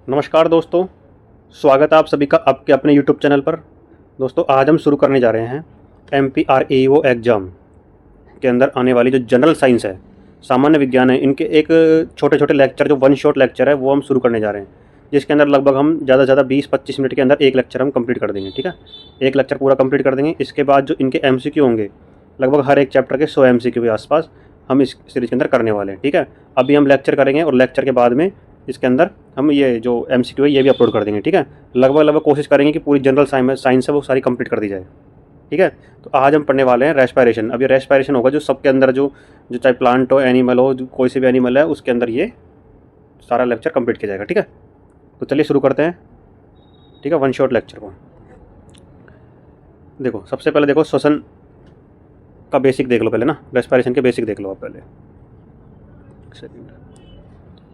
नमस्कार दोस्तों, स्वागत है आप सभी का आपके अपने यूट्यूब चैनल पर। दोस्तों आज हम शुरू करने जा रहे हैं MPRAEO एग्ज़ाम के अंदर आने वाली जो जनरल साइंस है, सामान्य विज्ञान है, इनके एक छोटे छोटे लेक्चर जो वन शॉट लेक्चर है वो हम शुरू करने जा रहे हैं, जिसके अंदर लगभग हम ज़्यादा से ज़्यादा 20-25 मिनट के अंदर एक लेक्चर हम कंप्लीट कर देंगे। ठीक है, एक लेक्चर पूरा कंप्लीट कर देंगे। इसके बाद जो इनके MCQ होंगे, लगभग हर एक चैप्टर के 100 MCQ के आसपास हम इस सीरीज़ के अंदर करने वाले हैं। ठीक है, अभी हम लेक्चर करेंगे और लेक्चर के बाद में इसके अंदर हम ये जो MCQ है ये भी अपलोड कर देंगे। ठीक है, लगभग कोशिश करेंगे कि पूरी जनरल साइंस है वो सारी कंप्लीट कर दी जाए। ठीक है, तो आज हम पढ़ने वाले हैं रेस्पिरेशन। अब ये रेस्पिरेशन होगा जो सबके अंदर जो जो चाहे प्लांट हो, एनिमल हो, जो कोई से भी एनिमल है उसके अंदर ये सारा लेक्चर कंप्लीट किया जाएगा। ठीक है, तो चलिए शुरू करते हैं। ठीक है, वन शॉट लेक्चर को देखो। सबसे पहले देखो श्वसन का बेसिक देख लो पहले ना, रेस्पिरेशन के बेसिक देख लो आप पहले। सेकंड,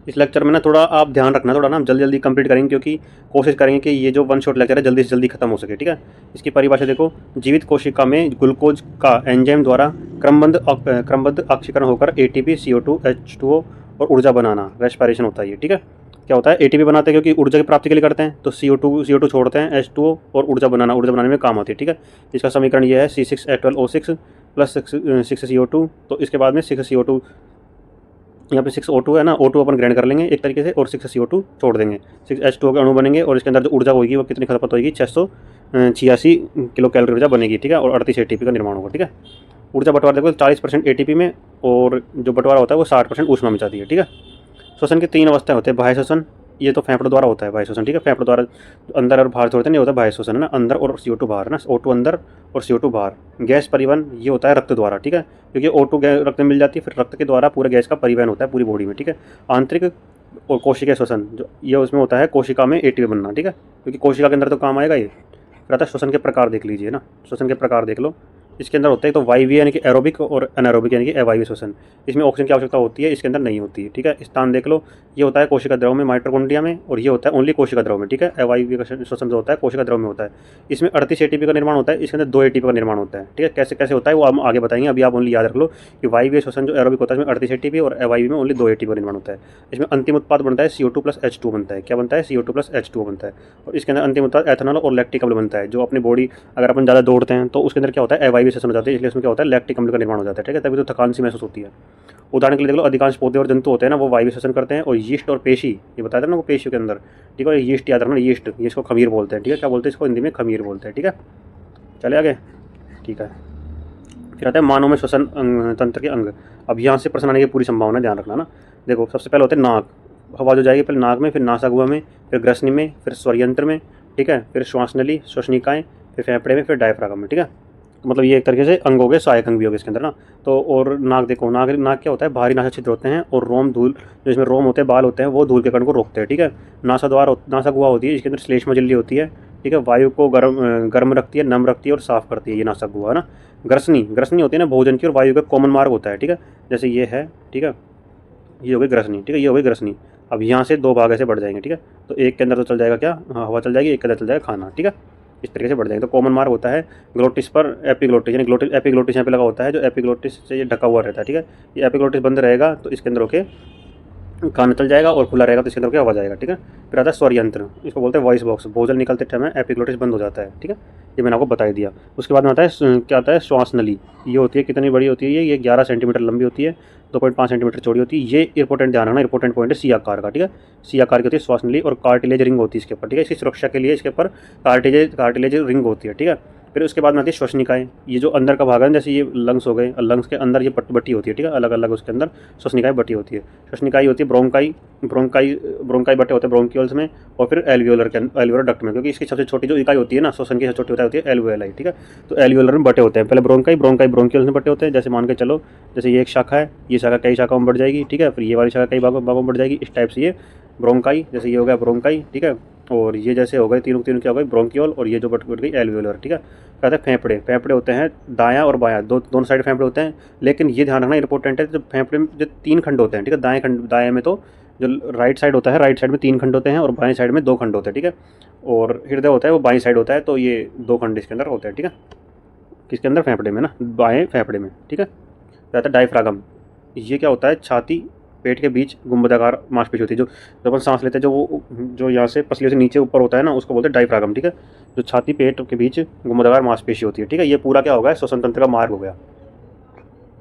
इस लेक्चर में ना थोड़ा आप ध्यान रखना, थोड़ा ना हम जल्दी जल्दी कंप्लीट करेंगे क्योंकि कोशिश करेंगे कि ये जो वन शॉट लेक्चर है जल्दी से जल्दी खत्म हो सके। ठीक है, इसकी परिभाषा देखो। जीवित कोशिका में ग्लूकोज का एंजाइम द्वारा क्रमबद्ध ऑक्सीकरण होकर ATP, CO2, H2O और ऊर्जा बनाना रेस्पिरेशन होता है ये। ठीक है, क्या होता है, ATP बनाते हैं क्योंकि ऊर्जा की प्राप्ति के लिए करते हैं, तो CO2 छोड़ते हैं, H2O और ऊर्जा बनाने में काम आती है। ठीक है, इसका समीकरण ये है C6H12O6 प्लस 6CO2। तो इसके बाद में 6CO2, यहाँ पे 6O2 है ना, O2 अपन ग्रहण कर लेंगे एक तरीके से और 6CO2 छोड़ देंगे, 6H2O के अणु बनेंगे और इसके अंदर जो ऊर्जा होगी वो कितनी खपत होगी, 686 किलो कैलोरी ऊर्जा बनेगी। ठीक है, और 38 ATP का निर्माण होगा। ठीक है, ऊर्जा बंटवारा देखो 40% ATP में और जो बंटवारा होता है वो 60% ऊष्मा में जाती है। ठीक है, श्वसन की 3 अवस्थाएं होते हैं। बाह्य श्वसन, ये तो फेफड़ों द्वारा होता है बाह्य श्वसन। ठीक है, फेफड़ों द्वारा अंदर और बाहर छोड़ते हैं, ये होता है बाह्य श्वसन है ना, अंदर और CO2 बाहर है ना, O2 अंदर और CO2 बाहर। गैस परिवहन ये होता है रक्त द्वारा। ठीक है, क्योंकि O2 रक्त में मिल जाती है, फिर रक्त के द्वारा पूरे गैस का परिवहन होता है पूरी बॉडी में। ठीक है, आंतरिक और कोशिकीय श्वसन जो ये उसमें होता है कोशिका में ATP बनना। ठीक है, क्योंकि कोशिका के अंदर तो काम आएगा ये। फिर आता है श्वसन के प्रकार, देख लीजिए ना, श्वसन के प्रकार देख लो। इसके अंदर होता है तो वायवीय यानी कि एरोबिक और अनारोबिक यानी कि अवायवीय श्वसन। इसमें ऑक्सीजन की आवश्यकता होती है, इसके अंदर नहीं होती है। ठीक है, स्थान देख लो, ये होता है कोशिका द्रव में, माइटोकॉन्ड्रिया में, और ये होता है ओनली कोशिका द्रव में। ठीक है, अवायवीय श्वसन जो होता है कोशिका द्रव में होता है। इसमें 38 ATP का निर्माण होता है, इसके अंदर 2 ATP का निर्माण होता है। ठीक है, कैसे कैसे होता है वो हम आगे बताएंगे, अभी आप ओनली याद रख लो कि वायवीय श्वसन जो एरोबिक होता है इसमें 38 ATP और अवायवीय में ओनली 2 ATP का निर्माण होता है। इसमें अंतिम उत्पाद बनता है CO2 प्लस H2 बनता है। क्या बनता है, CO2 प्लस H2 बनता है। और इसके अंदर अंतिम उत्पाद एथेनॉल और लैक्टिक अम्ल बनता है। जो अपनी बॉडी अगर अपन ज़्यादा दौड़ते हैं तो उसके अंदर क्या होता है, अवायवीय श्वसन हो जाती है, इसलिए उसमें क्या होता है, लैक्टिक अम्ल का निर्माण हो जाता है। ठीक है, तभी तो थकान सी महसूस होती है। उदाहरण के लिए देख लो, अधिकांश पौधे और जंतु होते हैं ना वो वायवीय श्वसन करते हैं, और यीस्ट और पेशी, ये बताया था ना वो पेशियों के अंदर। ठीक है, यीस्ट याद रखना, यीस्ट, ये इसको खमीर बोलते हैं। ठीक है, क्या बोलते हैं इसको, हिंदी में खमीर बोलते हैं। ठीक है, चले आगे। ठीक है, फिर आता है मानव में श्वसन तंत्र के अंग। अब यहाँ से प्रश्न आने की पूरी संभावना, ध्यान रखना ना। देखो सबसे पहले होते हैं नाक, हवा जो जाएगी पहले नाक में, फिर नासागुआ में, फिर ग्रसनी में, फिर स्वरयंत्र में। ठीक है, फिर श्वास नली, श्वसनिकाएँ, फिर फेफड़े में, फिर डायफ्रागम में। ठीक है, मतलब ये एक तरीके से अंग हो गए, सहायक अंग भी हो गए इसके अंदर ना। तो और नाक देखो, नाक क्या होता है, बाहरी नासा छिद्र होते हैं और रोम धूल, जो इसमें रोम होते हैं, बाल होते हैं, वो धूल के कण को रोकते हैं। ठीक है, नासा गुहा होती है, इसके अंदर श्लेष्मा झिल्ली होती है। ठीक है, वायु को गर्म रखती है, नम रखती है और साफ करती है ये नासा गुहा ना। ग्रसनी होती है ना, भोजन की और वायु का कॉमन मार्ग होता है। ठीक है, जैसे ये है। ठीक है, ये हो गई ग्रसनी। ठीक है, ये हो गई ग्रसनी। अब यहाँ से 2 भाग ऐसे बढ़ जाएंगे। ठीक है, तो एक के अंदर तो चल जाएगा क्या, हाँ हवा चल जाएगी, एक के अंदर चल जाएगा खाना। ठीक है, इस तरीके से बढ़ जाएंगे। तो कॉमन मार्ग होता है ग्लोटिस पर एपिग्लोटिस, यानी एपिग्लोटिस यहाँ पे लगा होता है, जो एपिग्लोटिस से ये ढका हुआ रहता है। ठीक है, ये एपिग्लोटिस बंद रहेगा तो इसके अंदर होके कान चल जाएगा, और खुला रहेगा तो इसके अंदर क्या हवा जाएगा। ठीक है, फिर आता है स्वर यंत्र, इसको बोलते हैं वॉइस बॉक्स। भोजन निकलते टाइम एपिग्लोटिस बंद हो जाता है। ठीक है, ये मैंने आपको बता ही दिया। उसके बाद में आता है क्या आता है, श्वास नली। ये होती है कितनी बड़ी होती है, ये 11 सेंटीमीटर लंबी होती है, 2.5 सेंटीमीटर चौड़ी होती है। ये इंपॉर्टेंट ध्यान रखना, इंपॉर्टेंट पॉइंट है सी आकार का। ठीक है, सी आकार की होती है श्वास नली, और कार्टिलेज रिंग होती है इसके ऊपर। ठीक है, इसकी सुरक्षा के लिए इसके ऊपर कार्टिलेज रिंग होती है। ठीक है, फिर उसके बाद में आती है श्वसनिकाएँ। ये जो अंदर का भाग है, जैसे ये लंग्स हो गए, लंग्स के अंदर ये बट्टी होती है। ठीक है, अलग अलग उसके अंदर श्वसनिकाएँ बटी होती है। श्वसनिकाएँ होती है ब्रोंकाई बटे होते हैं ब्रोंक्यूल्स में, और फिर एल्वियोलर डक्ट में, क्योंकि इसकी सबसे छोटी जो इकाई होती है ना श्वसन की सबसे छोटी होती है एल्वियोलाई। ठीक है, तो एल्वियोलर में बटे होते हैं, पहले ब्रोंकाई ब्रोंक्यूल्स में बटे होते हैं। जैसे मान के चलो, जैसे ये एक शाखा है, ये शाखा कई शाखाओं में बढ़ जाएगी। ठीक है, फिर ये वाली शाखा कई भागों में बढ़ जाएगी। इस टाइप से ये ब्रोंकाई, जैसे ये हो गया ब्रोंकाई। ठीक है, और ये जैसे हो गए तीनों क्या हो गई, ब्रोंकियोल, और ये जो बट गई एल्वियोलर। ठीक है, कहते हैं फेफड़े होते हैं दायां और बायां, दोनों साइड फेफड़े होते हैं। लेकिन ये ध्यान रखना इंपॉर्टेंट है, जब फेफड़े में जो 3 खंड होते हैं। ठीक है, दाएं में तो जो राइट साइड होता है, राइट साइड में 3 खंड होते हैं, और बाएं साइड में 2 खंड होते हैं। ठीक है, और हृदय होता है वो बाएं साइड होता है, तो ये 2 खंड इसके अंदर होते हैं। ठीक है, किसके अंदर, फेफड़े में ना, बाएं फेफड़े में। ठीक है, कहता है डायफ्रागम। ये क्या होता है, छाती पेट के बीच गुंबदाकार मांसपेशी होती है, जो अपन सांस लेते हैं, जो यहाँ से पसलियों से नीचे ऊपर होता है ना, उसको बोलते हैं डायफ्रागम। ठीक है, जो छाती पेट के बीच गुंबदाकार मांसपेशी होती है। ठीक है, ये पूरा क्या हो गया, श्वसन तंत्र का मार्ग हो गया,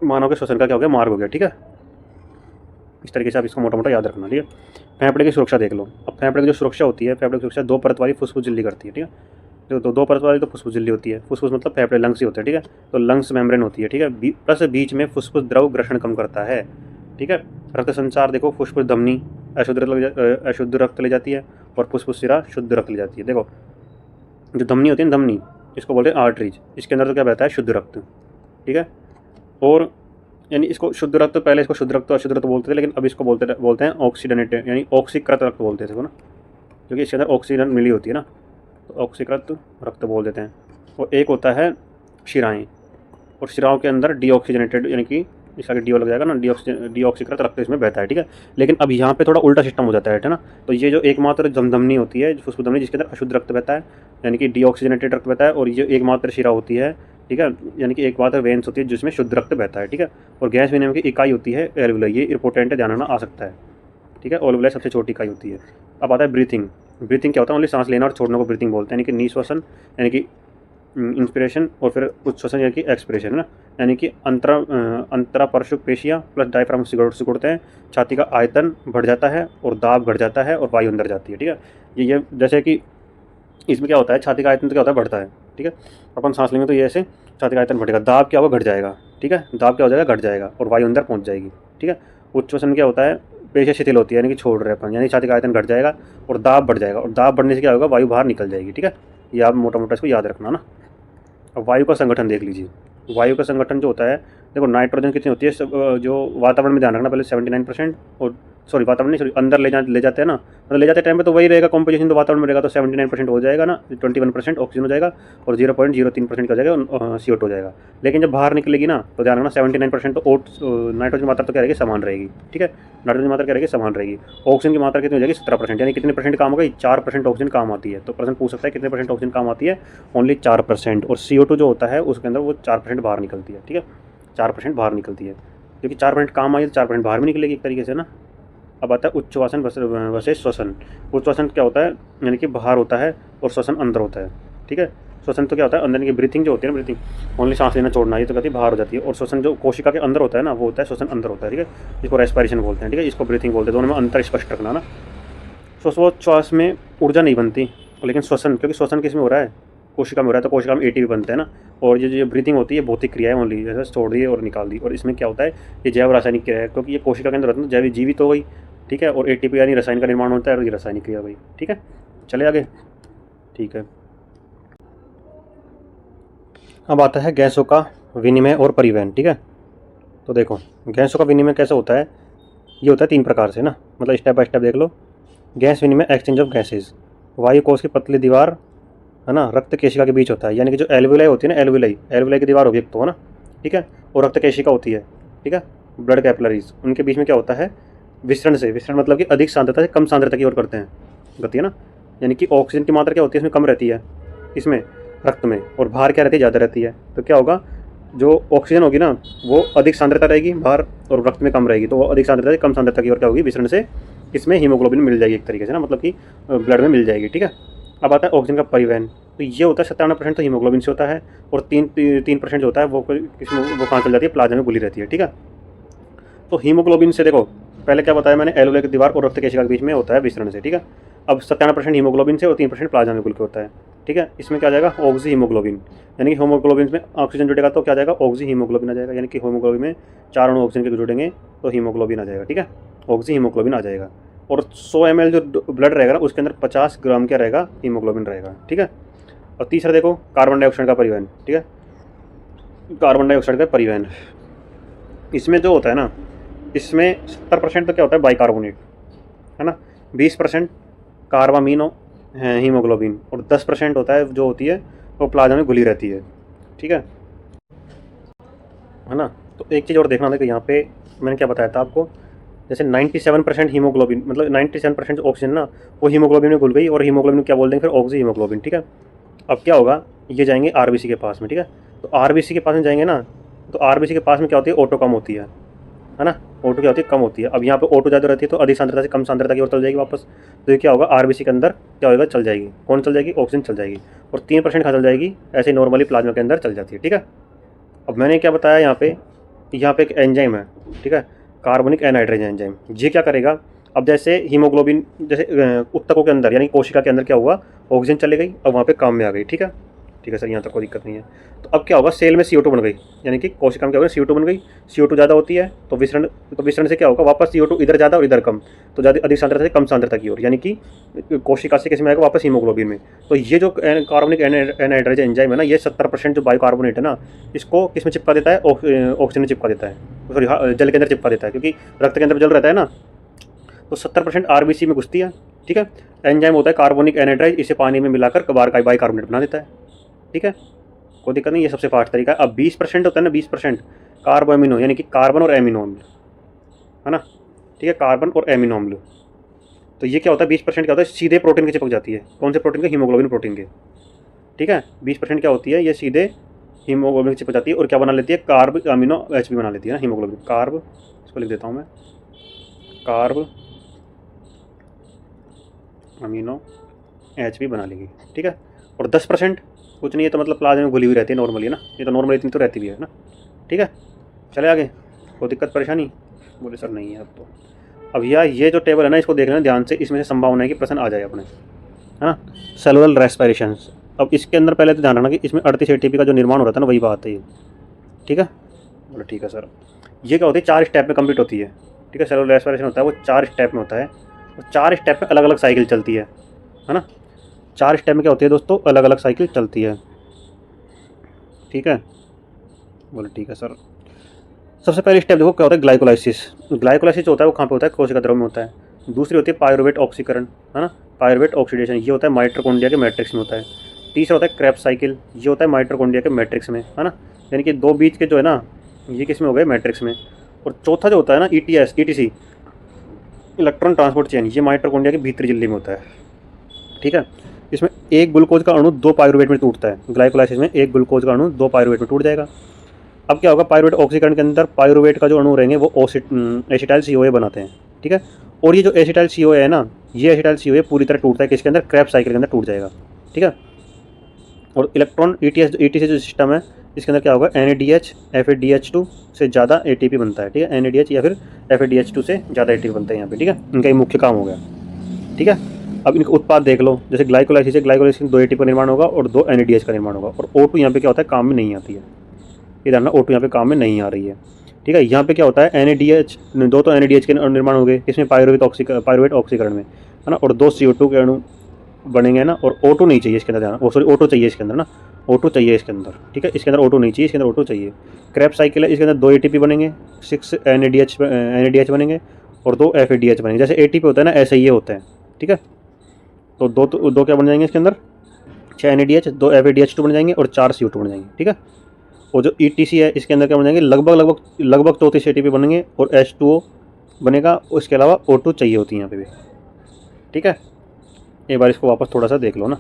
मानव के श्वसन का क्या हो गया, मार्ग हो गया। ठीक है, इस तरीके से आप इसको मोटा मोटा याद रखना। ठीक है, फेफड़े की सुरक्षा देख लो। अब फेफड़े की जो सुरक्षा होती है, फेफड़े की सुरक्षा 2 परत वाली फुसफुस झिल्ली करती है। ठीक है, तो 2 परत वाली तो फुसफुस झिल्ली होती है। फुसफुस मतलब फेफड़े, लंग्स ही होते हैं। ठीक है, तो लंग्स मेम्ब्रेन होती है। ठीक है, प्लस बीच में फुसफुस द्रव ग्रहण कम करता है। ठीक है, रक्त संचार देखो, फुसफुस धमनी अशुद्ध रक्त ले जाती है और फुसफुस सिरा शुद्ध रक्त ले जाती है। देखो जो धमनी होती है, धमनी इसको बोलते हैं आर्टरीज, इसके अंदर तो क्या बहता है, शुद्ध रक्त। ठीक है, और यानी इसको शुद्ध रक्त, पहले इसको शुद्ध रक्त अशुद्ध रक्त बोलते थे, लेकिन अब इसको बोलते हैं ऑक्सीजनेटेड, यानी ऑक्सीकृत रक्त बोलते थे ना, क्योंकि इसके अंदर ऑक्सीजन मिली होती है ना, तो ऑक्सीकृत रक्त बोल देते हैं। और एक होता है शिराएँ, और शिराओं के अंदर डीऑक्सीजनेटेड, यानी कि इसका डीओ लग जाएगा ना, डीऑक्सीकृत रक्त इसमें बहता है। ठीक है, लेकिन अब यहाँ पे थोड़ा उल्टा सिस्टम हो जाता है ना। तो ये जो एकमात्र धमनी होती है, फुसफुस धमनी, जिसके अंदर अशुद्ध रक्त बहता है, यानी कि डीऑक्सीजनेटेड रक्त बहता है, और ये एकमात्र शिरा होती है। ठीक है, यानी कि एकमात्र वेन्स होती है जिसमें शुद्ध रक्त बहता है। ठीक है, और गैस विनिमय की इकाई होती है एल्वुलाई, ये इंपॉर्टेंट है, ध्यान रखना, आ सकता है। ठीक है, एल्वुलाई सबसे छोटी इकाई होती है। अब आता है ब्रीथिंग। ब्रीथिंग क्या होता है, ओनली सांस लेना और छोड़ने को ब्रीथिंग बोलते हैं, यानी कि निश्वसन, यानी कि इंस्पिरेशन, और फिर उच्छ्वसन यानी कि एक्सपिरेशन है ना, यानी कि अंतरापार्श्विक पेशियाँ प्लस डायफ्राम सिकुड़ते हैं, छाती का आयतन बढ़ जाता है और दाब घट जाता है और वायु अंदर जाती है। ठीक है, ये जैसे कि इसमें क्या होता है, छाती का आयतन तो क्या होता है, बढ़ता है। ठीक है, अपन सांस लेंगे तो ये ऐसे छाती का आयतन बढ़ेगा, दाब क्या होगा, घट जाएगा। ठीक है, दाब क्या हो जाएगा, घट जाएगा और वायु अंदर पहुंच जाएगी। ठीक है, उच्छ्वसन क्या होता है, पेशियाँ शिथिल होती है, यानी कि छोड़ रहे अपन, यानी छाती का आयतन घट जाएगा और दाब बढ़ जाएगा, और दाब बढ़ने से क्या होगा, वायु बाहर निकल जाएगी। ठीक है, ये आप मोटा मोटा इसको याद रखना ना। अब वायु का संगठन देख लीजिए। वायु का संगठन जो होता है, देखो नाइट्रोजन कितनी होती है, जो वातावरण में ध्यान रखना, पहले 79%, और सॉरी वातावरण नहीं, सॉरी अंदर ले जाते हैं ना, मतलब ले जाते टाइम पे तो वही रहेगा कॉम्पोजिशन, तो वातावरण में रहेगा तो 79% हो जाएगा ना, 21% ऑक्सीजन हो जाएगा और 0.03% का जाएगा CO2 हो जाएगा। लेकिन जब बाहर निकलेगी ना, तो ध्यान रखना 79% तो नाइट्रोजन मात्रा तो क्या रहेगी, समान रहेगी। ठीक है, नाइट्रोजन मात्रा क्या रहेगी, समान रहेगी। ऑक्सीजन की मात्रा कितनी हो जाएगी, 17%, यानी कितने परसेंट काम हो गई, 4% ऑक्सीजन काम आती है। तो पर्सन पूछ सकता है कितने परसेंट ऑक्सीजन काम आती है, ओनली 4%, और CO2 जो होता है उसके अंदर वो 4% बाहर निकलती है। ठीक है, 4% बाहर निकलती है, क्योंकि 4% काम आई तो 4% बाहर भी निकलेगी एक तरीके से ना। अब आता है उच्छ्वासन वर्सेस श्वसन। उच्छ्वासन क्या होता है, यानी कि बाहर होता है, और श्वसन अंदर होता है। ठीक है, श्वसन तो क्या होता है, अंदर की ब्रीथिंग जो होती है ना, ब्रीथिंग ओनली सांस लेना छोड़ना, ये तो कहती है बाहर हो जाती है। और श्वसन जो कोशिका के अंदर होता है ना, वो होता है श्वसन अंदर होता है। ठीक है, इसको रेस्पिरेशन बोलते हैं। ठीक है, इसको ब्रीथिंग बोलते हैं, दोनों में अंतर स्पष्ट रखना ना। श्वासोच्छ्वास में ऊर्जा नहीं बनती, लेकिन श्वसन, क्योंकि श्वसन किस में हो रहा है, कोशिका में हो रहा है, तो कोशिका में ATP बनते हैं ना। और ये जो ब्रीथिंग होती है भौतिक क्रिया है ओनली, जैसे छोड़ दी और निकाल दी। और इसमें क्या होता है, ये जैव रासायनिक क्रिया है, क्योंकि ये कोशिका के अंदर होता है, जैव जीवित हो गई। ठीक है, और ATP यानी रसायन का निर्माण होता है, और ये रासायनिक क्रिया हो गई। ठीक है, चले आगे। ठीक है, अब आता है गैसों का विनिमय और परिवहन। ठीक है, तो देखो गैसों का विनिमय कैसे होता है, ये होता है 3 प्रकार से ना, मतलब स्टेप बाय स्टेप देख लो। गैस विनिमय, एक्सचेंज ऑफ गैसेज। वायु कोश की पतली दीवार है ना, रक्त केशिका के बीच होता है, यानी कि जो एल्वुलाई होती है ना, एल्वुलाई की दीवार ऑब्जेक्ट हो ना। ठीक है, और रक्त केशिका होती है। ठीक है, ब्लड कैपिलरीज, उनके बीच में क्या होता है, विसरण से, विसरण मतलब कि अधिक सांद्रता से कम सांद्रता की ओर करते हैं गति है ना, यानी कि ऑक्सीजन की मात्रा क्या होती है इसमें, कम रहती है, इसमें रक्त में, और बाहर क्या रहती है, ज़्यादा रहती है। तो क्या होगा, जो ऑक्सीजन होगी ना वो अधिक सांद्रता रहेगी बाहर, और रक्त में कम रहेगी, तो वो अधिक सांद्रता से कम सांद्रता की ओर क्या होगी, विसरण से इसमें हीमोग्लोबिन मिल जाएगी एक तरीके से ना, मतलब कि ब्लड में मिल जाएगी। ठीक है, अब आता है ऑक्सीजन का परिवहन। तो ये होता है 97% तो हीमोग्लोबिन से होता है, और 3% जो होता है वो कहाँ चल जाती है, प्लाज्मा में घुली रहती है। ठीक है, तो हीमोग्लोबिन से देखो, पहले क्या बताया मैंने, एल्वुलाई की दीवार और रक्त केशिका के बीच में होता है विसरण से। ठीक है, अब 97% हीमोग्लोबिन से और 3% प्लाज्मा में घुल के होता है। ठीक है, इसमें क्या आ जाएगा, ऑक्सी हीमोग्लोबिन, यानी कि हीमोग्लोबिन में ऑक्सीजन जुड़ेगा तो क्या आ जाएगा, ऑक्सी हीमोग्लोबिन आ जाएगा, यानी कि हीमोग्लोबिन में 4 अणु ऑक्सीजन के जुड़ेंगे तो हीमोग्लोबिन आ जाएगा। ठीक है, ऑक्सी हीमोग्लोबिन आ जाएगा। और 100 ml जो ब्लड रहेगा ना, उसके अंदर 50 ग्राम क्या रहेगा, हीमोग्लोबिन रहेगा। ठीक है, और तीसरा देखो कार्बन डाइऑक्साइड का परिवहन। ठीक है, कार्बन डाइऑक्साइड का परिवहन, इसमें जो होता है ना, इसमें 70% तो क्या होता है, बाइकार्बोनेट है ना, 20% कार्बामीनो हीमोग्लोबिन, और 10% होता है जो होती है वो प्लाज्मा में घुली रहती है। ठीक है ना। तो एक चीज़ और देखना था कि यहाँ पे मैंने क्या बताया था आपको, जैसे 97% हीमोग्लोबिन, मतलब 97% ऑक्सीजन ना वो हीमोग्लोबिन में घुल गई, और हीमोग्लोबिन क्या बोल देंगे फिर, ऑक्सी हीमोग्लोबिन। ठीक है, अब क्या होगा, ये जाएंगे RBC के पास में। ठीक है, तो RBC के पास में जाएंगे ना, तो RBC के पास में क्या होती है, ऑटोकम होती है। है ना। O2 क्या होती है, कम होती है। अब यहाँ पे O2 ज़्यादा रहती है तो अधिक सांद्रता से कम सांद्रता की ओर चल जाएगी वापस। तो ये क्या होगा, RBC के अंदर क्या होगा, चल जाएगी। कौन चल जाएगी, ऑक्सीजन चल जाएगी। और 3% कहाँ चल जाएगी, ऐसे नॉर्मली प्लाज्मा के अंदर चल जाती है, ठीक है। अब मैंने क्या बताया यहाँ पे एक एंजाइम है, ठीक है, कार्बनिक एनहाइड्रेज एंजाइम। ये क्या करेगा, अब जैसे हीमोग्लोबिन, जैसे उत्तकों के अंदर यानी कोशिका के अंदर क्या हुआ, ऑक्सीजन चले गई, अब वहाँ पे काम में आ गई, ठीक है। ठीक है सर, यहाँ तक कोई दिक्कत नहीं है। तो अब क्या होगा, सेल में CO2 बन गई, यानी कि कोशिका में क्या होगा, CO2 बन गई। CO2 ज़्यादा होती है तो विसरण से क्या होगा, वापस CO2 इधर ज़्यादा और इधर कम, तो ज़्यादा अधिक सांद्रता से कम सांद्रता की ओर, यानी कि कोशिका से किस में आएगा, वापस हीमोग्लोबिन में। तो ये जो कार्बनिक एनहाइड्रेज एंजाइम है ना, ये 70% जो बायोकार्बोनेट है ना, इसको किस में चिपका देता है, ऑक्सीजन में चिपका देता है, सॉरी जल के अंदर चिपका देता है, क्योंकि रक्त के अंदर जल रहता है ना। तो 70% RBC में घुसती है, ठीक है। एंजाइम होता है कार्बनिक एनहाइड्राइड, इसे पानी में मिलाकर बाइकार्बोनेट बना देता है, ठीक है, कोई दिक्कत नहीं, ये सबसे फास्ट तरीका है। अब 20% होता है ना, 20% कार्बो एमिनो, यानी कि कार्बन और एमिनो अम्ल, है ना, ठीक है, कार्बन और एमिनो अम्ल। तो ये क्या होता है, 20% क्या होता है, सीधे प्रोटीन के चिपक जाती है। कौन से प्रोटीन के, हीमोग्लोबिन प्रोटीन के, ठीक है। 20% क्या होती है, ये सीधे हीमोग्लोबिन के चिपक जाती है और क्या बना लेती है, कार्ब अमीनो HB बना लेती है ना, हीमोग्लोबिन कार्ब, इसको लिख देता हूँ मैं, कार्ब अमीनो HB बना लेगी, ठीक है। और 10% कुछ नहीं है, तो मतलब प्लाज्मा में घुली हुई रहती है नॉर्मली ना, ये तो नॉर्मली इतनी तो रहती भी है ना, ठीक है। चले आगे, कोई दिक्कत परेशानी, बोले सर नहीं है अब तो। अब ये जो टेबल है ना, इसको देख लेना ध्यान से, इसमें से संभावना है कि प्रश्न आ जाए अपने, है ना। सेलुलर रेस्पिरेशन, अब इसके अंदर पहले तो ध्यान रखना कि इसमें 38 ATP का जो निर्माण होता है ना, वही बात है ये, ठीक है। बोले ठीक है सर। ये क्या होती है, 4 स्टेप में कंप्लीट होती है, ठीक है। सेलुलर रेस्पिरेशन होता है वो 4 स्टेप में होता है, और 4 स्टेप में अलग अलग साइकिल चलती है ना। 4 स्टेप में क्या होती है दोस्तों, अलग अलग साइकिल चलती है, ठीक है। बोले ठीक है सर। सबसे पहले स्टेप देखो क्या होता है, ग्लाइकोलाइसिस। ग्लाइकोलाइसिस होता है वो कहाँ पे होता है, कोशिका द्रव में होता है। दूसरी होती है पायरुवेट ऑक्सीकरण, है ना, पायरुवेट ऑक्सीडेशन, ये होता है माइटोकॉन्ड्रिया के मैट्रिक्स में होता है। तीसरा होता है क्रेब्स साइकिल, ये होता है माइटोकॉन्ड्रिया के मैट्रिक्स में, है ना, यानी कि 2 बीच के जो है ना, ये किस में हो गए, मैट्रिक्स में। और चौथा जो होता है ना, ETC, इलेक्ट्रॉन ट्रांसपोर्ट चेन, ये माइटोकॉन्ड्रिया के भीतरी झिल्ली में होता है, ठीक है। इसमें एक ग्लूकोज का अणु 2 पायरुवेट में टूटता है। ग्लाइकोलाइसिस में एक ग्लूकोज का अणु 2 पायरुवेट में टूट जाएगा। अब क्या होगा, पायरुवेट ऑक्सीकरण के अंदर पायरुवेट का जो अणु रहेंगे वो एसिटाइल CoA बनाते हैं, ठीक है। और ये जो एसिटाइल CoA है ना, ये एसिटाइल CoA पूरी तरह टूटता है किसके अंदर, क्रेब्स साइकिल के अंदर टूट जाएगा, ठीक है। और इलेक्ट्रॉन ETC जो सिस्टम है, इसके अंदर क्या होगा, NADH FADH2 से ज़्यादा ATP बनता है, ठीक है। NADH या फिर FADH2 से ज़्यादा ATP बनता है यहाँ पे, ठीक है। इनका ये मुख्य काम हो गया, ठीक है। अब इनका उत्पाद देख लो, जैसे ग्लाइकोलाइसिस है, ग्लाइकोलाइसिस में 2 ATP का निर्माण होगा और 2 NADH का निर्माण होगा। और O2 यहाँ पे क्या होता है, काम में नहीं आती है, इधर ना O2 यहाँ पे काम में नहीं आ रही है, ठीक है। यहाँ पे क्या होता है, NADH, 2 तो NADH के निर्माण हो गए, इसमें पायरुवेट ऑक्सीकरण में, है ना। और 2 CO2 के अणु बनेंगे ना, और O2 नहीं चाहिए इसके अंदर, ध्यान, सॉरी O2 चाहिए इसके अंदर ना, O2 चाहिए इसके अंदर, ठीक है। इसके अंदर O2 नहीं चाहिए, इसके अंदर O2 चाहिए। क्रेब्स साइकिल है, इसके अंदर 2 ATP बनेंगे, 6 NADH बनेंगे और 2 FADH बनेंगे। जैसे ATP होता है ना, ऐसे ये होता है, ठीक है। तो दो क्या बन जाएंगे इसके अंदर, 6 NADH, 2 FADH2 बन जाएंगे और 4 CO2 बन जाएंगे, ठीक है। और जो ETC है, इसके अंदर क्या बन जाएंगे, लगभग 34 ATP बनेंगे और H2O बनेगा। उसके अलावा O2 चाहिए होती है यहाँ पे भी, ठीक है। एक बार इसको वापस थोड़ा सा देख लो ना।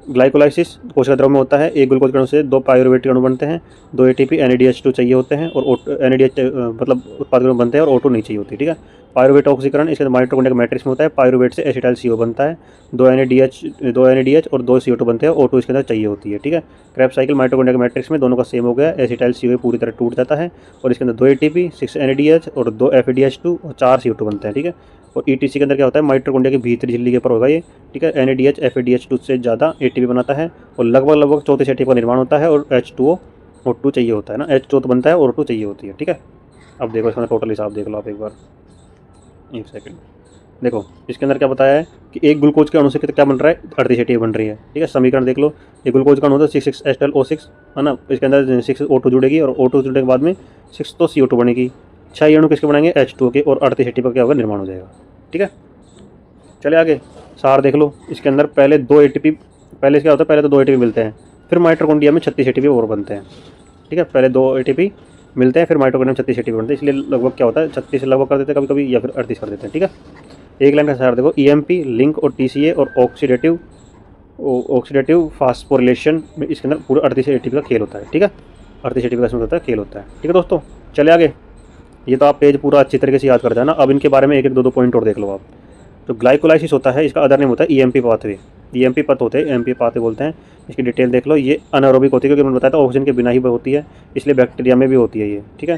ग्लाइकोलाइसिस कोशिका द्रव में होता है, एक ग्लूकोज अणु से 2 पायरुवेट अणु बनते हैं, 2 ATP NADH2 चाहिए होते हैं और NADH मतलब उत्पाद बनते हैं और O2 नहीं चाहिए होती, ठीक है। पायरुवेट ऑक्सीकरण इसके माइटोकॉन्ड्रिया मैट्रिक्स में होता है, पायरुवेट से एसिटाइल CO बनता है, 2 NADH और 2 CO2 बनते हैं, O2 इसके अंदर चाहिए होती है, ठीक है। क्रेब्स साइकिल माइटोकॉन्ड्रिया के मैट्रिक्स में दोनों का सेम हो गया, एसिटाइल CoA पूरी तरह टूट जाता है और इसके अंदर 2 ATP, 6 NADH और 2 FADH2 और 4 CO2 बनते हैं, ठीक है। और ETC के अंदर क्या होता है, माइटोकॉन्ड्रिया की भीतरी झिल्ली के ऊपर होगा ये, ठीक है। NADH FADH2 से ज़्यादा ATP बनाता है और लगभग 34 ATP का निर्माण होता है और H2O O2 चाहिए होता है ना, H2O तो बनता है और O2 चाहिए होती है, ठीक है। अब देखो इसका टोटल हिसाब देख लो आप एक बार, एक सेकंड देखो। इसके अंदर क्या बताया है कि एक ग्लूकोज के अणु से क्या बन रहा है, 38 ATP बन रही है, ठीक है। समीकरण देख लो, एक ग्लूकोज का अणु होता है 6,6HTLO6, है ना, इसके अंदर 6 O2 जुड़ेगी और O2 जुड़ने के बाद में 6 तो CO2 बनेगी, 6 अणु किसके बनाएंगे, H2O के, और 38 ATP का क्या होगा, निर्माण हो जाएगा, ठीक है। चले आगे, सार देख लो। इसके अंदर पहले 2 ATP, पहले क्या होता है, पहले तो 2 ATP मिलते हैं, फिर माइटोकॉन्ड्रिया में 36 ATP और बनते हैं, ठीक है। पहले 2 ATP मिलते हैं, फिर माइटोकॉन्ड्रिया में 36 ATP बनते हैं, इसलिए लगभग क्या होता है, 36 से लगभग कर देते हैं कभी कभी, या फिर 38 कर देते हैं, ठीक है। एक लाइन का सार देखो, EMP लिंक और TCA और ऑक्सीडेटिव फास्फोरिलेशन में इसके अंदर पूरा 38 ATP का खेल होता है, ठीक है। 38 ATP का इसमें होता है खेल होता है, ठीक है दोस्तों। चले आगे, ये तो आप पेज पूरा अच्छी तरीके से याद कर जाना। अब इनके बारे में एक एक दो दो पॉइंट और देख लो आप। तो ग्लाइकोलाइसिस होता है, इसका अदर नेम होता है ईएमपी पाथवे। ईएमपी पथ होते हैं, ईएमपी पाथवे बोलते हैं। इसकी डिटेल देख लो। ये अनारोबिक होती है क्योंकि मैंने बताया था ऑक्सीजन के बिना ही होती है, इसलिए बैक्टीरिया में भी होती है ये, ठीक है।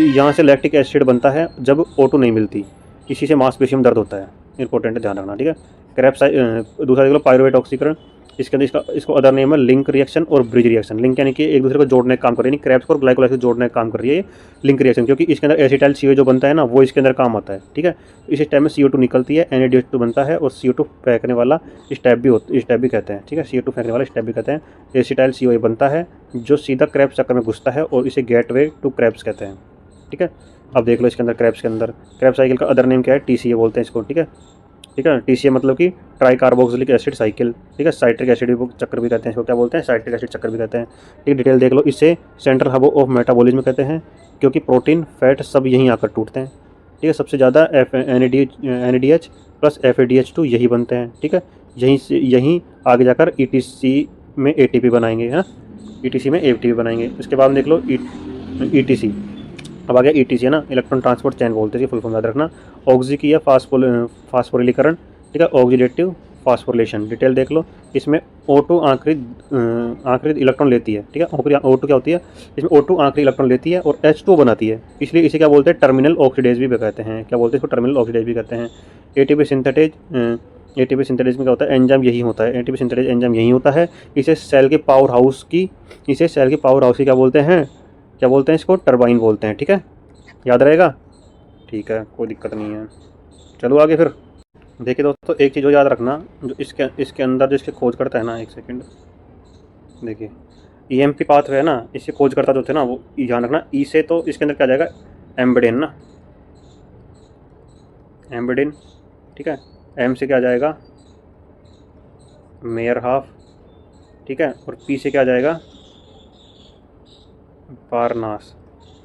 यहाँ से लैक्टिक एसिड बनता है जब O2 नहीं मिलती, इसी से मांसपेशियों में दर्द होता है। इंपॉर्टेंट है, ध्यान रखना, ठीक है। क्रेब्स दूसरा देख लो पायरुवेट ऑक्सीकरण। इसके अंदर इसको अदर नेम है लिंक रिएक्शन और ब्रिज रिएक्शन। लिंक यानी कि एक दूसरे को जोड़ने का काम कर रही है, क्रेब्स और ग्लाइकोलाइसिस जोड़ने का काम कर रही है ये लिंक रिएक्शन, क्योंकि इसके अंदर एसिटाइल CO जो बनता है ना, वो इसके अंदर काम आता है, ठीक है। इस टाइप में CO2 निकलती है, NaDH2 बनता है, और CO2 फेंकने वाला स्टेप भी कहते हैं, ठीक है। CO2 फेंकने वाला स्टेप भी कहते हैं। एसिटाइल CO बनता है जो सीधा क्रेब्स चक्कर में घुसता है, और इसे गेटवे टू क्रेब्स कहते हैं, ठीक है। अब देख लो इसके अंदर क्रेब्स के अंदर क्रेब साइकिल का अदर नेम क्या है, TCA बोलते हैं इसको, ठीक है। ठीक है, TCA मतलब कि ट्राई कार्बोक्सिलिक एसिड साइकिल, ठीक है। साइट्रिक एसिड चक्कर भी कहते हैं इसको, क्या बोलते हैं, साइट्रिक एसिड चक्कर भी कहते हैं, ठीक है। डिटेल देख लो। इसे सेंट्रल हब ऑफ मेटाबॉलिज्म कहते हैं, क्योंकि प्रोटीन फैट सब यहीं आकर टूटते हैं, ठीक है। सबसे ज़्यादा NADH प्लस FADH2 यही बनते हैं, ठीक है। यहीं आगे जाकर ETC में ATP बनाएंगे, है ना, ETC में ATP बनाएंगे। इसके बाद देख लो ETC। अब आ गया ETC, है ना, इलेक्ट्रॉन ट्रांसपोर्ट चैन बोलते हैं, फुल फॉर्म याद रखना। ऑक्सी या फास्फोरिलीकरण, ठीक है, ऑक्सीडेटिव फास्फोरिलेशन। डिटेल देख लो। इसमें O2 आखिरी इलेक्ट्रॉन लेती है, ठीक है। O2 क्या होती है, इसमें O2 आखिरी इलेक्ट्रॉन लेती है और H2 बनाती है, इसलिए इसे क्या बोलते हैं, टर्मिनल ऑक्सीडेज भी कहते हैं। क्या बोलते हैं इसको, टर्मिनल ऑक्सीडेज भी कहते हैं। ATP सिंथेटेज में क्या होता है, एंजाइम यही होता है, ATP सिंथेटेज एंजाइम यही होता है। इसे सेल के पावर हाउस की क्या बोलते हैं, इसको टरबाइन बोलते हैं, ठीक है। याद रहेगा, ठीक है, कोई दिक्कत नहीं है। चलो आगे फिर देखिए दोस्तों, एक चीज़ और याद रखना, जो इसके अंदर जो इसके खोज करता है ना, एक सेकंड देखिए, EMP पाथवे है ना, इससे खोज करता जो थे ना, वो ध्यान रखना। E से तो इसके अंदर क्या जाएगा, एम्बिडेन ना, एम्बिडेन, ठीक है। M से क्या जाएगा, मेयर हाफ, ठीक है। और P से क्या जाएगा, पारनास,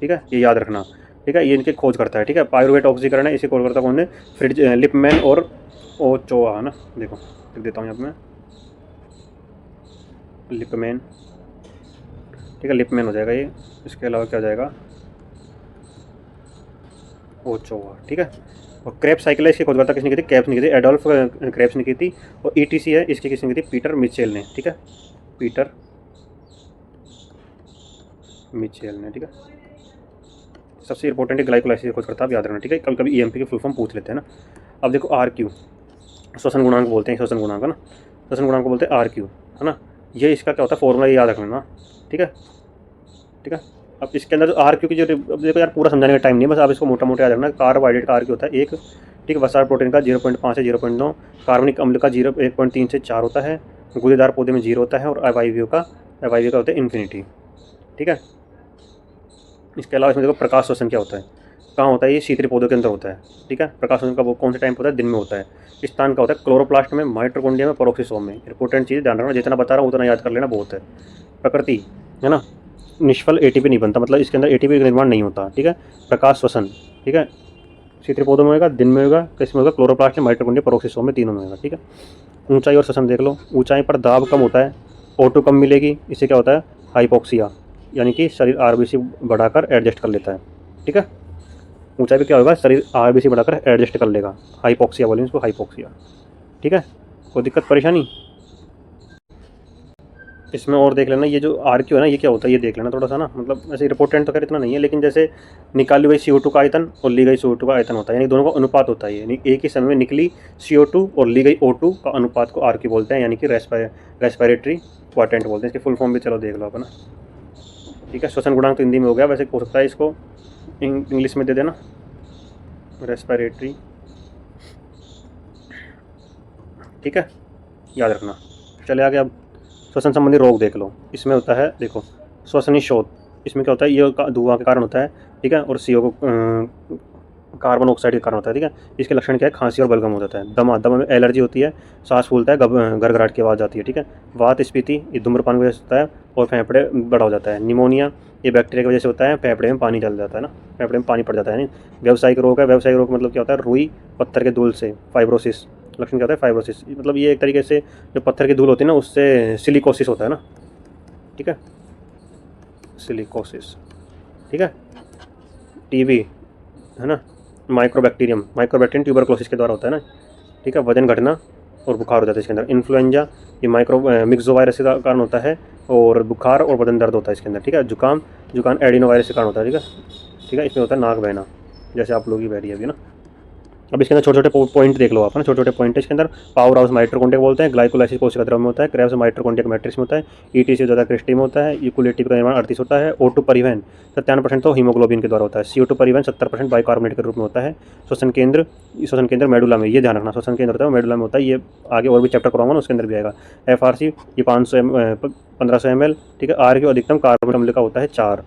ठीक है, ये याद रखना, ठीक है। ये इनके खोज करता है, ठीक है। पायरुवेट ऑक्सीकरण है, इसे खोज करता कौन है, फ्रिज लिपमैन और ओचोआ, है ना। देखो लिख देता हूँ यहाँ पे मैं, लिपमैन, ठीक है, लिपमैन हो जाएगा ये। इसके अलावा क्या हो जाएगा, ओचोआ, ठीक है। और क्रेब्स साइकिल है, इसकी खोज करता किसने की थी, क्रेब्स ने की थी, एडोल्फ क्रेब्स ने की थी। और ETC है, इसकी किसने की थी, पीटर मिचेल ने, ठीक है, पीटर मिचेल ने, ठीक है। सबसे इंपॉर्टेंट है ग्लाइकोलाइसिस खोज करता है, आप याद रखना, ठीक है। कभी कभी EMP की फुल फॉर्म पूछ लेते हैं ना। अब देखो RQ, श्वसन गुणांक बोलते हैं, श्वसन गुणांक, है ना, श्वसन गुणांक बोलते हैं RQ, है ना। ये इसका क्या होता है, फॉर्मूला ये याद रखना, ठीक है, ठीक है। अब इसके अंदर जो RQ की जो, अब देखो यार पूरा समझाने का टाइम नहीं है, बस आप इसको मोटा मोटा याद रखना। कार्बोहाइड्रेट का RQ होता है 1, ठीक है। वसा प्रोटीन का 0.5 से 0.9, कार्बनिक अम्ल का 1.3 से 4 होता है, गूदेदार पौधे में 0 होता है, और अवायवीय का होता है इन्फिनिटी, ठीक है। इसके अलावा इसमें देखो प्रकाश श्वसन क्या होता है, कहाँ होता है, ये शीतली पौधों के अंदर होता है, ठीक है। प्रकाश श्वसन का वो कौन से टाइम होता है, दिन में होता है। स्थान का होता है क्लोरोप्लास्ट में, माइटोकॉन्ड्रिया में, पेरोक्सिसोम में। इंपॉर्टेंट चीज़ ध्यान रखना, जितना बता रहा हूँ उतना याद कर लेना, बहुत है। प्रकृति, है ना, निष्फल ATP नहीं बनता, मतलब इसके अंदर ATP का निर्माण नहीं होता, ठीक है। प्रकाश श्वसन, ठीक है, शीतली पौधों में होगा, दिन में होगा, किसमें होगा, क्लोरोप्लास्ट में, माइटोकॉन्ड्रिया, पेरोक्सिसोम में, तीनों में होगा, ठीक है। ऊंचाई और श्वसन देख लो। ऊंचाई पर दाब कम होता है, O2 कम मिलेगी, इससे क्या होता है, हाइपोक्सिया, यानी कि शरीर RBC बढ़ाकर एडजस्ट कर लेता है, ठीक है। ऊंचाई पे क्या होगा, शरीर RBC बढ़ाकर एडजस्ट कर लेगा, हाइपोक्सिया बोलेंगे इसको, हाइपोक्सिया, ठीक है। कोई दिक्कत परेशानी इसमें और देख लेना। ये जो RQ है ना, ये क्या होता है, ये देख लेना थोड़ा सा ना, मतलब ऐसे रिपोर्टेंट तो खैर इतना नहीं है, लेकिन जैसे निकाली हुई CO2 का आयतन और ली गई CO2 का आयतन होता है, यानी दोनों का अनुपात होता है। यानी एक ही समय में निकली CO2 और ली गई O2 का अनुपात को RQ बोलते हैं, यानी कि रेस्पिरेटरी क्वाड्रेंट बोलते हैं। इसकी फुल फॉर्म भी चलो देख लो अपना, ठीक है। श्वसन गुणांक तो हिंदी में हो गया, वैसे हो सकता है इसको इंग्लिश में दे देना, रेस्पिरेटरी, ठीक है, याद रखना। चले आगे। अब श्वसन संबंधी रोग देख लो। इसमें होता है, देखो, श्वसनी शोथ, इसमें क्या होता है, ये धुआं के कारण होता है, ठीक है। और CO को कार्बन ऑक्साइड के कारण होता है, ठीक है। इसके लक्षण क्या है, खांसी और बलगम हो जाता है, दमा में एलर्जी होती है, सांस फूलता है, गड़गड़ाहट की आवाज़ आती है, ठीक है। वात स्फीति, ये धूम्रपान की वजह से होता है, और फेफड़े बड़ा हो जाता है। निमोनिया, ये बैक्टीरिया की वजह से होता है, फेफड़े में पानी चल जाता है ना, फेफड़े में पानी पड़ जाता है। नहीं, व्यावसायिक रोग है, व्यावसायिक रोग मतलब क्या होता है, रुई पत्थर के धूल से, फाइब्रोसिस, लक्षण क्या होता है, फाइब्रोसिस, मतलब ये एक तरीके से जो पत्थर की धूल होती है ना, उससे सिलिकोसिस होता है ना, ठीक है, सिलिकोसिस, ठीक है। TB, है ना, माइक्रोबैक्टीरियम ट्यूबरक्लोसिस के द्वारा होता है ना, ठीक है। वजन घटना और बुखार हो जाता है इसके अंदर। इन्फ्लुएंजा ये मिक्सो वायरस के कारण होता है, और बुखार और बदन दर्द होता है इसके अंदर, ठीक है। जुकाम एडिनो वायरस के कारण होता है, ठीक है। ठीक है, इसमें होता है नाक बहना, जैसे आप लोग की बह रही है अभी ना। अब इसके अंदर छोटे छोटे पॉइंट देख लो आप, है ना, छोटे छोटे पॉइंट है इसके अंदर। पावर हाउस माइटोकॉन्ड्रिया बोलते हैं, ग्लाइकोलाइसिस कोशिका द्रव्य में होता है, क्रेब्स माइटोकॉन्ड्रिया मैट्रिक्स में होता है, ईटीसी ज़्यादा क्रिस्टी में होता है, यूकुलेटिव का निर्माण 38 होता है। O2 परिवहन 97% तो हीमोग्लोबिन के द्वारा होता है। CO2 परिवहन 70% बाइकार्बोनेट के रूप में होता है। श्वसन केंद्र मेडुला में, ये ध्यान रखना, श्वसन केंद्र होता है वो मेडुला में होता है। ये आगे और भी चैप्टर कराऊंगा ना, उसके अंदर भी आएगा। FRC ये 1500 ml, ठीक है। R की अधिकतम कार्बन अम्ल का होता है 4,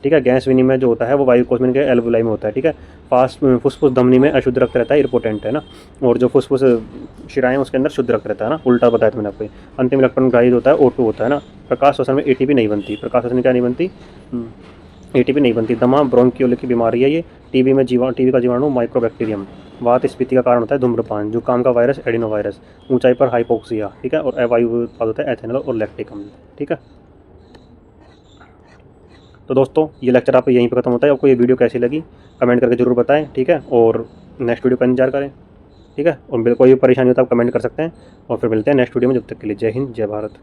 ठीक है। गैस विनिमय जो होता है वो वायु कोश में एल्वुलाई में होता है, ठीक है। फुसफुस धमनी में अशुद्ध रक्त रहता है, इम्पोर्टेंट है ना। और जो फुसफुस शिराएं उसके अंदर शुद्ध रक्त रहता है ना, उल्टा बताया था मैंने आपको। अंतिम इलेक्ट्रॉन ग्राहित होता है O2 होता है ना। प्रकाश श्वसन में ATP नहीं बनती, प्रकाश श्वसन क्या नहीं बनती, ATP नहीं बनती। दमा ब्रोंकियोल की बीमारी है ये। टीबी का जीवाणु माइक्रोबैक्टीरियम। वात स्फीति का कारण होता है धूम्रपान। जुकाम का वायरस एडिनो वायरस। ऊंचाई पर हाइपोक्सिया, ठीक है। और अवायु उत्पाद होता है एथेनॉल और लैक्टिक अम्ल, ठीक है। तो दोस्तों ये लेक्चर आप यहीं पर खत्म होता है। आपको ये वीडियो कैसी लगी कमेंट करके जरूर बताएं, ठीक है। और नेक्स्ट वीडियो का इंतजार करें, ठीक है। और कोई भी परेशानी हो तो आप कमेंट कर सकते हैं। और फिर मिलते हैं नेक्स्ट वीडियो में, जब तक के लिए जय हिंद जय भारत।